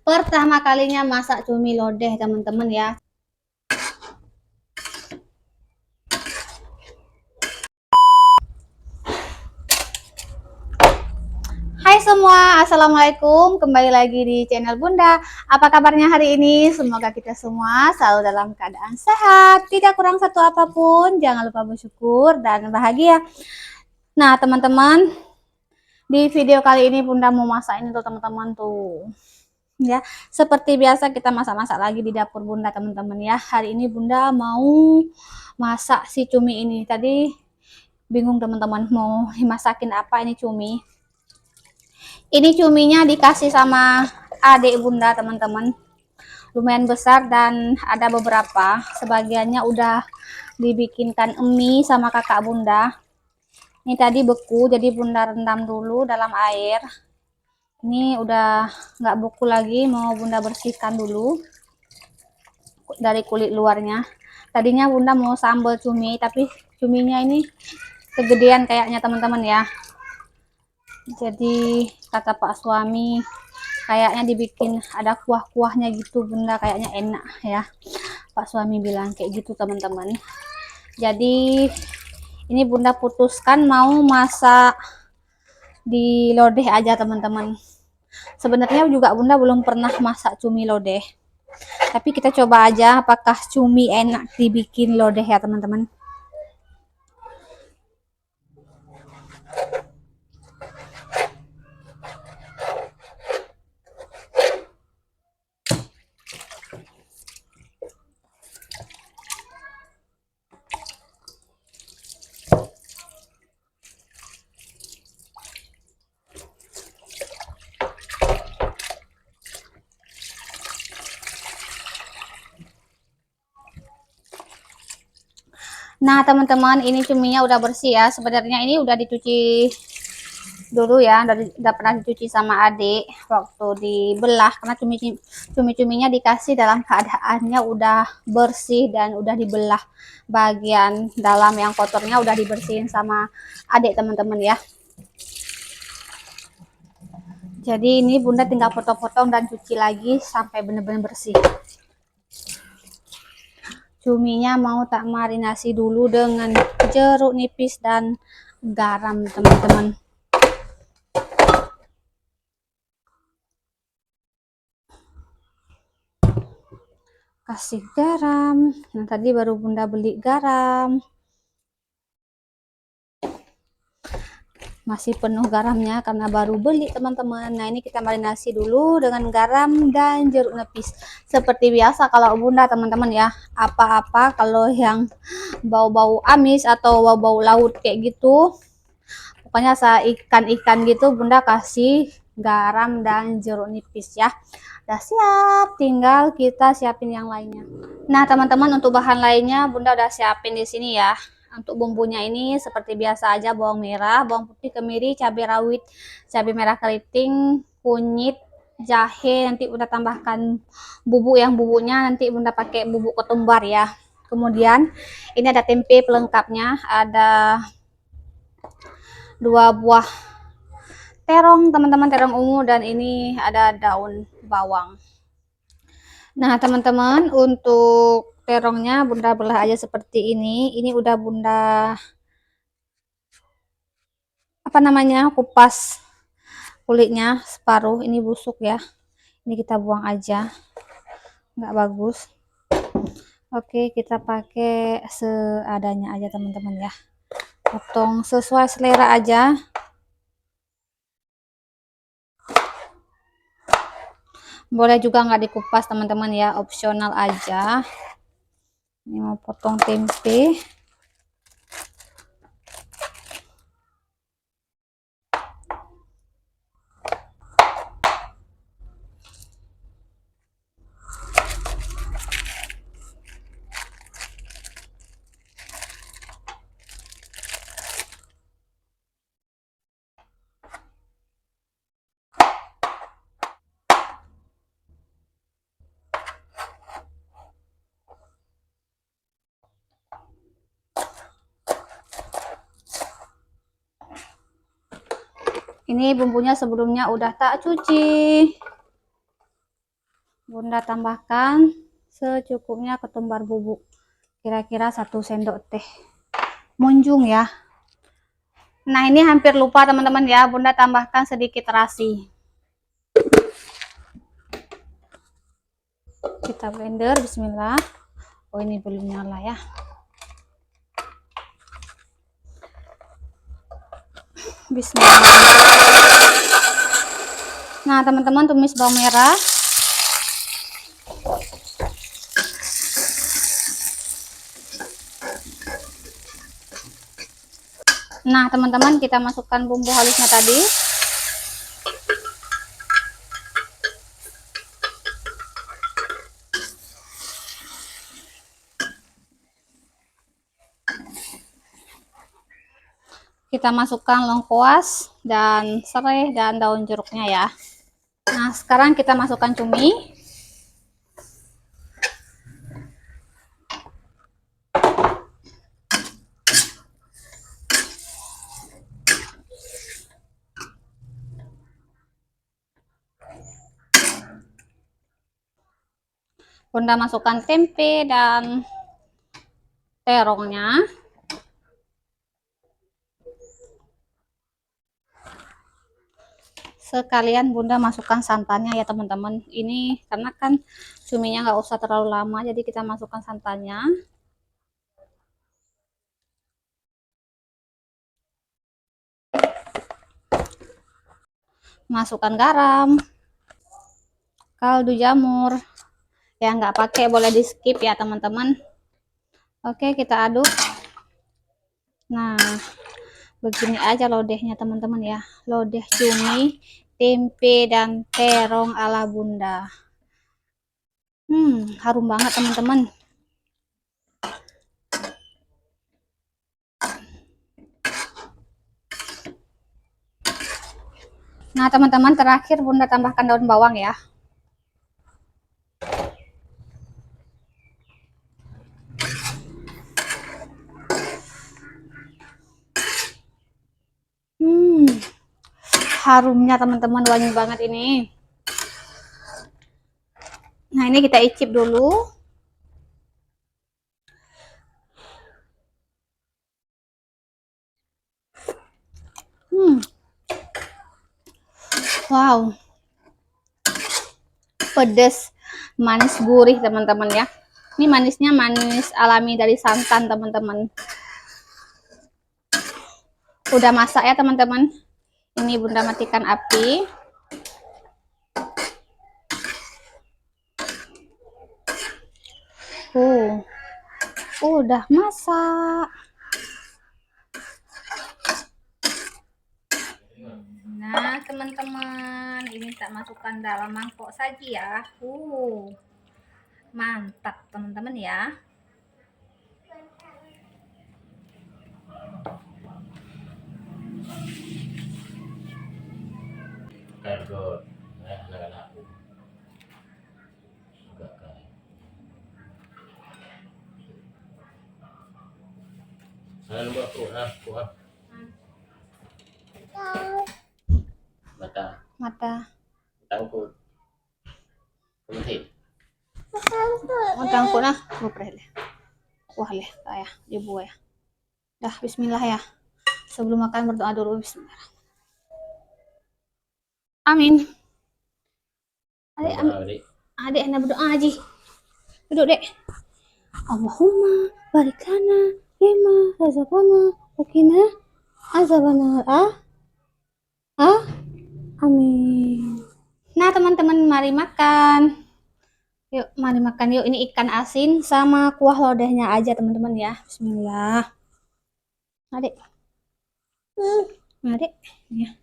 Pertama kalinya masak cumi lodeh teman-teman ya. Hai semua, Assalamualaikum. Kembali lagi di channel Bunda. Apa kabarnya hari ini? Semoga kita semua selalu dalam keadaan sehat, tidak kurang satu apapun. Jangan lupa bersyukur dan bahagia. Nah teman-teman, di video kali ini Bunda mau masak ini tuh teman-teman tuh. Ya, seperti biasa kita masak-masak lagi di dapur Bunda teman-teman ya. Hari ini Bunda mau masak si cumi ini. Tadi bingung teman-teman mau dimasakin apa ini cumi. Ini cuminya dikasih sama adik Bunda teman-teman. Lumayan besar dan ada beberapa. Sebagiannya udah dibikinkan mie sama kakak Bunda. Ini tadi beku jadi Bunda rendam dulu dalam air. Ini udah nggak beku lagi, mau Bunda bersihkan dulu dari kulit luarnya. Tadinya Bunda mau sambal cumi, tapi cuminya ini kegedean kayaknya teman-teman ya. Jadi kata Pak suami kayaknya dibikin ada kuah-kuahnya gitu Bunda, kayaknya enak ya. Pak suami bilang kayak gitu teman-teman. Jadi ini Bunda putuskan mau masak di lodeh aja teman-teman. Sebenarnya juga Bunda belum pernah masak cumi lodeh. Tapi kita coba aja apakah cumi enak dibikin lodeh ya teman-teman. Nah teman-teman, ini cuminya udah bersih ya. Sebenarnya ini udah dicuci dulu ya, udah pernah dicuci sama adik waktu dibelah, karena cumi-cuminya dikasih dalam keadaannya udah bersih dan udah dibelah. Bagian dalam yang kotornya udah dibersihin sama adik teman-teman ya. Jadi ini Bunda tinggal potong-potong dan cuci lagi sampai benar-benar bersih. Cuminya mau tak marinasi dulu dengan jeruk nipis dan garam teman-teman. Kasih garam. Nah tadi baru Bunda beli garam, masih penuh garamnya karena baru beli teman-teman. Nah ini kita marinasi dulu dengan garam dan jeruk nipis. Seperti biasa kalau Bunda teman-teman ya, apa-apa kalau yang bau-bau amis atau bau-bau laut kayak gitu, pokoknya ikan-ikan gitu Bunda kasih garam dan jeruk nipis ya. Udah siap, tinggal kita siapin yang lainnya. Nah teman-teman, untuk bahan lainnya Bunda udah siapin di sini ya. Untuk bumbunya ini seperti biasa aja, bawang merah, bawang putih, kemiri, cabai rawit, cabai merah keriting, kunyit, jahe. Nanti Bunda tambahkan bubuk, yang bubuknya nanti Bunda pakai bubuk ketumbar ya. Kemudian ini ada tempe pelengkapnya, ada 2 buah terong teman-teman, terong ungu, dan ini ada daun bawang. Nah teman-teman, untuk terongnya Bunda belah aja seperti ini. Ini udah Bunda kupas kulitnya separuh, ini busuk ya. Ini kita buang aja, nggak bagus. Oke, kita pakai seadanya aja teman-teman ya. Potong sesuai selera aja. Boleh juga nggak dikupas teman-teman ya, opsional aja. Ini mau potong tempe. Ini bumbunya sebelumnya udah tak cuci. Bunda tambahkan secukupnya ketumbar bubuk, kira-kira 1 sendok teh munjung ya. Nah, ini hampir lupa teman-teman ya, Bunda tambahkan sedikit terasi. Kita blender, bismillah. Oh, ini belum nyala ya. Bismillah. Nah, teman-teman, tumis bawang merah. Nah, teman-teman, kita masukkan bumbu halusnya tadi. Kita masukkan lengkuas dan serai dan daun jeruknya ya. Nah, sekarang kita masukkan cumi. Bunda masukkan tempe dan terongnya. Sekalian Bunda masukkan santannya ya teman-teman. Ini karena kan cuminya nggak usah terlalu lama, jadi kita masukkan santannya. Masukkan garam, kaldu jamur. Ya nggak pakai boleh di skip ya teman-teman. Oke, kita aduk. Nah, begini aja lodehnya teman-teman ya. Lodeh cumi, tempe dan terong ala Bunda. Harum banget teman-teman. Nah, teman-teman, terakhir Bunda tambahkan daun bawang ya. Harumnya teman-teman, wangi banget ini. Nah, ini kita icip dulu. Wow, pedas, manis, gurih teman-teman ya. Ini manisnya manis alami dari santan teman-teman. Udah masak ya teman-teman. Ini Bunda matikan api. Udah masak. Nah teman-teman, ini tak masukkan dalam mangkok saja ya. Mantap teman-teman ya. Mata tangkut tangkut nah wah leh kayak ibu ya. Dah, bismillah ya. Sebelum makan berdoa dulu, bismillah. Amin. Adik enak berdoa aja. Duduk dek. Allahumma barikana lima razaqana wakina azabana amin. Nah teman-teman, mari makan. Yuk, mari makan yuk. Ini ikan asin sama kuah lodehnya aja teman-teman ya. Bismillah. Adik. Adik. Ya.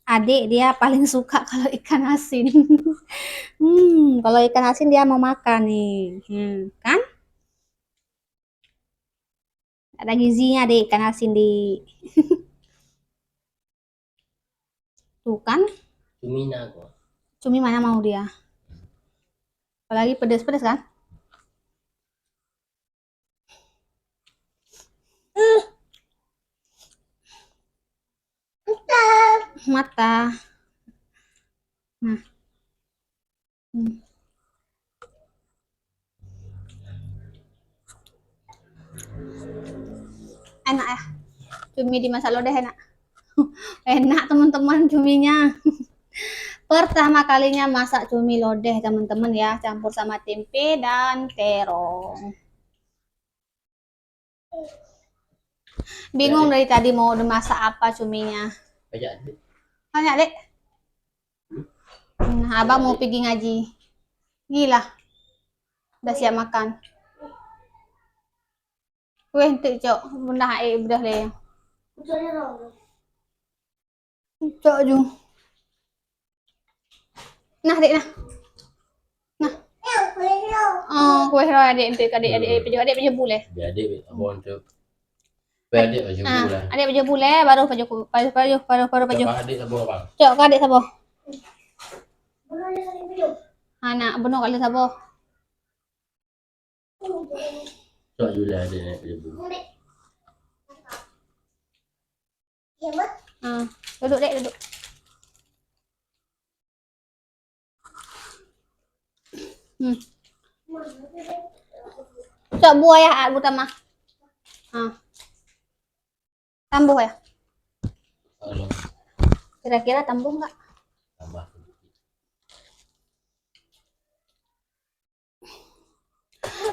Adik dia paling suka kalau ikan asin. Kalau ikan asin dia mau makan nih. Kan? Ada gizinya deh ikan asin di. Tuh kan? Cumi mana mau dia? Apalagi pedas-pedas kan? Mata. Nah, hmm. Enak ya, cumi dimasak lodeh enak. Enak teman-teman cuminya. Pertama kalinya masak cumi lodeh teman-teman ya, campur sama tempe dan terong. Bingung dari tadi mau dimasak apa cuminya. Banyak dek. Nah, abang mau pergi ngaji. Gila, udah siap makan. Weh, entik cok, bunda udah deh. Cok jung. Nah dek nah. Nah. Oh, kue roh adik entik adik baju boleh. Adik abang tu. Adik baju boleh. Adik baju boleh baru baju. Adik sabo bang. Cok adik sabo. Anak benar kali sabo. Cok Julia adik naik baju boleh. Duduk dek duduk. Cok buah ya Abu Tama. Tambuh ya. Kira-kira tambuh nggak? Tambah.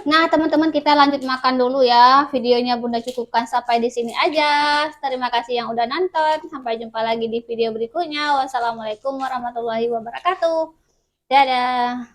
Nah, teman-teman kita lanjut makan dulu ya. Videonya Bunda cukupkan sampai di sini aja. Terima kasih yang udah nonton. Sampai jumpa lagi di video berikutnya. Wassalamualaikum warahmatullahi wabarakatuh. Dadah.